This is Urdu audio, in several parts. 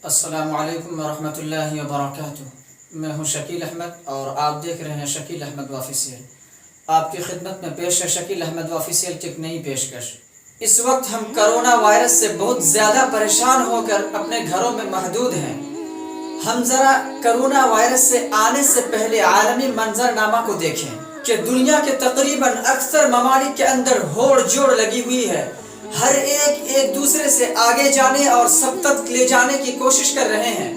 السلام علیکم ورحمۃ اللہ وبرکاتہ۔ میں ہوں شکیل احمد اور آپ دیکھ رہے ہیں شکیل احمد آفیسیل۔ آپ کی خدمت میں پیش ہے شکیل احمد آفیسیل کی ایک نئی پیشکش۔ اس وقت ہم کرونا وائرس سے بہت زیادہ پریشان ہو کر اپنے گھروں میں محدود ہیں۔ ہم ذرا کرونا وائرس سے آنے سے پہلے عالمی منظرنامہ کو دیکھیں کہ دنیا کے تقریباً اکثر ممالک کے اندر ہوڑ جوڑ لگی ہوئی ہے۔ ہر ایک دوسرے سے آگے جانے اور سبقت لے جانے کی کوشش کر رہے ہیں۔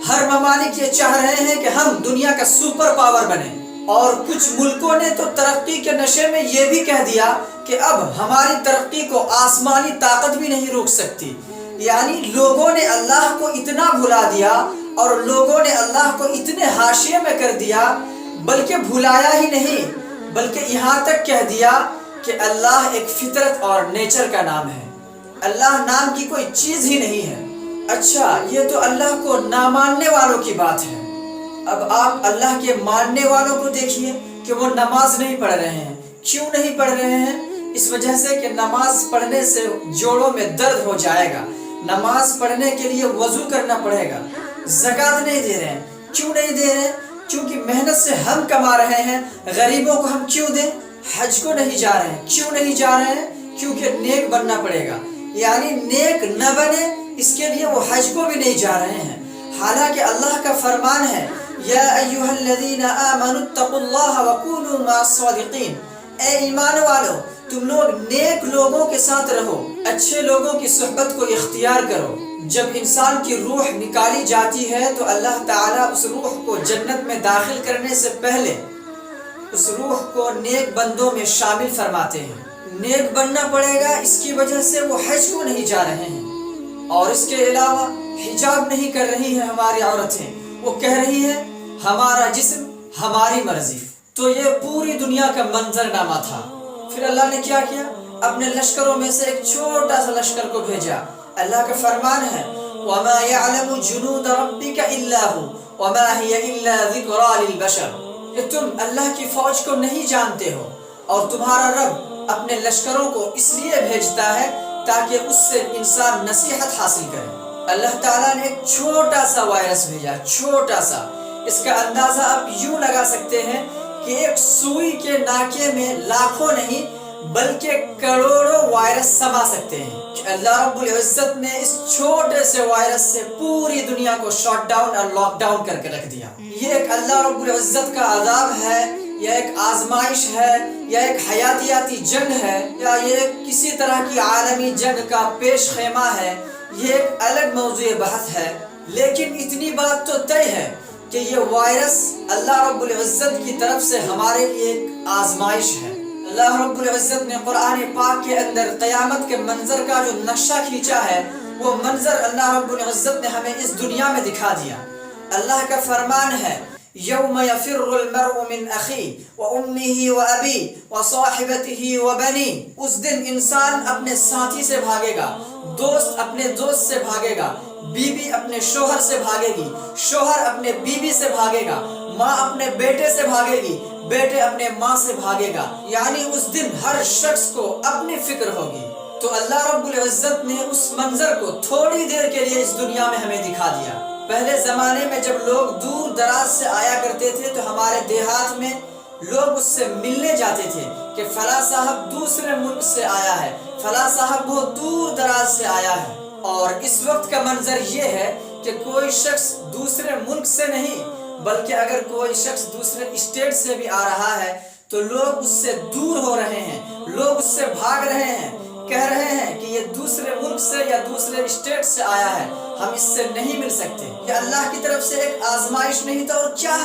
ہر ممالک یہ چاہ رہے ہیں کہ ہم دنیا کا سپر پاور بنیں، اور کچھ ملکوں نے تو ترقی کے نشے میں یہ بھی کہہ دیا کہ اب ہماری ترقی کو آسمانی طاقت بھی نہیں روک سکتی۔ یعنی لوگوں نے اللہ کو اتنا بھلا دیا اور لوگوں نے اللہ کو اتنے حاشیے میں کر دیا، بلکہ بھلایا ہی نہیں بلکہ یہاں تک کہہ دیا کہ اللہ ایک فطرت اور نیچر کا نام ہے، اللہ نام کی کوئی چیز ہی نہیں ہے۔ اچھا، یہ تو اللہ کو نہ ماننے والوں کی بات ہے۔ اب آپ اللہ کے ماننے والوں کو دیکھیے کہ وہ نماز نہیں پڑھ رہے ہیں۔ کیوں نہیں پڑھ رہے ہیں؟ اس وجہ سے کہ نماز پڑھنے سے جوڑوں میں درد ہو جائے گا، نماز پڑھنے کے لیے وضو کرنا پڑے گا۔ زکوٰۃ نہیں دے رہے ہیں۔ کیوں نہیں دے رہے ہیں؟ کیونکہ محنت سے ہم کما رہے ہیں، غریبوں کو ہم کیوں دیں؟ حج کو نہیں جا رہے ہیں۔ کیوں نہیں جا رہے ہیں؟ کیونکہ نیک بننا پڑے گا، یعنی نیک نہ بنے اس کے لیے وہ حج کو بھی نہیں جا رہے ہیں۔ حالانکہ اللہ کا فرمان ہے، یا ایھا الذین آمنوا اتقوا اللہ وکونوا مع الصادقین، اے ایمان والو تم لوگ نیک لوگوں کے ساتھ رہو، اچھے لوگوں کی صحبت کو اختیار کرو۔ جب انسان کی روح نکالی جاتی ہے تو اللہ تعالیٰ اس روح کو جنت میں داخل کرنے سے پہلے اس روح کو نیک بندوں میں شامل فرماتے ہیں۔ نیک بننا پڑے گا، اس کی وجہ سے وہ حج کو نہیں جا رہے ہیں۔ اور اس کے علاوہ حجاب نہیں کر رہی ہیں ہماری عورتیں، وہ کہہ رہی ہیں ہمارا جسم ہماری مرضی۔ تو یہ پوری دنیا کا منظرنامہ تھا۔ پھر اللہ نے کیا کیا؟ اپنے لشکروں میں سے ایک چھوٹا سا لشکر کو بھیجا۔ اللہ کا فرمان ہے، وَمَا يَعْلَمُ جُنُودَ رَبِّكَ إِلَّا هُوَ وَمَا هِيَ إِلَّا ذِكْرَىٰ لِلْبَشَرِ، کہ تم اللہ کی فوج کو نہیں جانتے ہو، اور تمہارا رب اپنے لشکروں کو اس لیے بھیجتا ہے تاکہ اس سے انسان نصیحت حاصل کرے۔ اللہ تعالیٰ نے ایک چھوٹا سا وائرس بھیجا، چھوٹا سا۔ اس کا اندازہ آپ یوں لگا سکتے ہیں کہ ایک سوئی کے ناکے میں لاکھوں نہیں بلکہ کروڑوں وائرس سما سکتے ہیں۔ اللہ رب العزت نے اس چھوٹے سے وائرس سے پوری دنیا کو شاٹ ڈاؤن اور لاک ڈاؤن کر کے رکھ دیا۔ یہ ایک اللہ رب العزت کا عذاب ہے، یا ایک آزمائش ہے، یا ایک حیاتیاتی جنگ ہے، یا یہ کسی طرح کی عالمی جنگ کا پیش خیمہ ہے، یہ ایک الگ موضوع بحث ہے۔ لیکن اتنی بات تو طے ہے کہ یہ وائرس اللہ رب العزت کی طرف سے ہمارے لیے ایک آزمائش ہے۔ اللہ رب العزت نے قرآن پاک کے اندر قیامت کے منظر کا جو نقشہ کھینچا ہے، وہ منظر اللہ رب العزت نے ہمیں اس دنیا میں دکھا دیا۔ اللہ کا فرمان ہے، یوم یفر المرء من اخیہ وامہ وابیہ وصاحبتہ وبنیہ، اس دن انسان اپنے ساتھی سے بھاگے گا، دوست اپنے دوست سے بھاگے گا، بیوی اپنے شوہر سے بھاگے گی، شوہر اپنے بیوی سے بھاگے گا، ماں اپنے بیٹے سے بھاگے گی، بیٹے اپنے ماں سے بھاگے گا۔ یعنی اس دن ہر شخص کو اپنی فکر ہوگی۔ تو اللہ رب العزت نے اس منظر کو تھوڑی دیر کے لیے اس دنیا میں ہمیں دکھا دیا۔ پہلے زمانے میں جب لوگ دور دراز سے آیا کرتے تھے تو ہمارے دیہات میں لوگ اس سے ملنے جاتے تھے کہ فلاں صاحب دوسرے ملک سے آیا ہے، فلاں صاحب بہت دور دراز سے آیا ہے۔ اور اس وقت کا منظر یہ ہے کہ کوئی شخص دوسرے ملک سے نہیں بلکہ اگر کوئی شخص دوسرے اسٹیٹ سے بھی آ رہا ہے تو لوگ اس سے دور ہو رہے ہیں، لوگ اس سے بھاگ رہے ہیں، کہہ رہے ہیں کہ یہ دوسرے ملک سے یا دوسرے اسٹیٹ سے آیا ہے، ہم اس سے نہیں مل سکتے۔ یہ اللہ کی طرف سے ایک آزمائش نہیں تو اور کیا ہے؟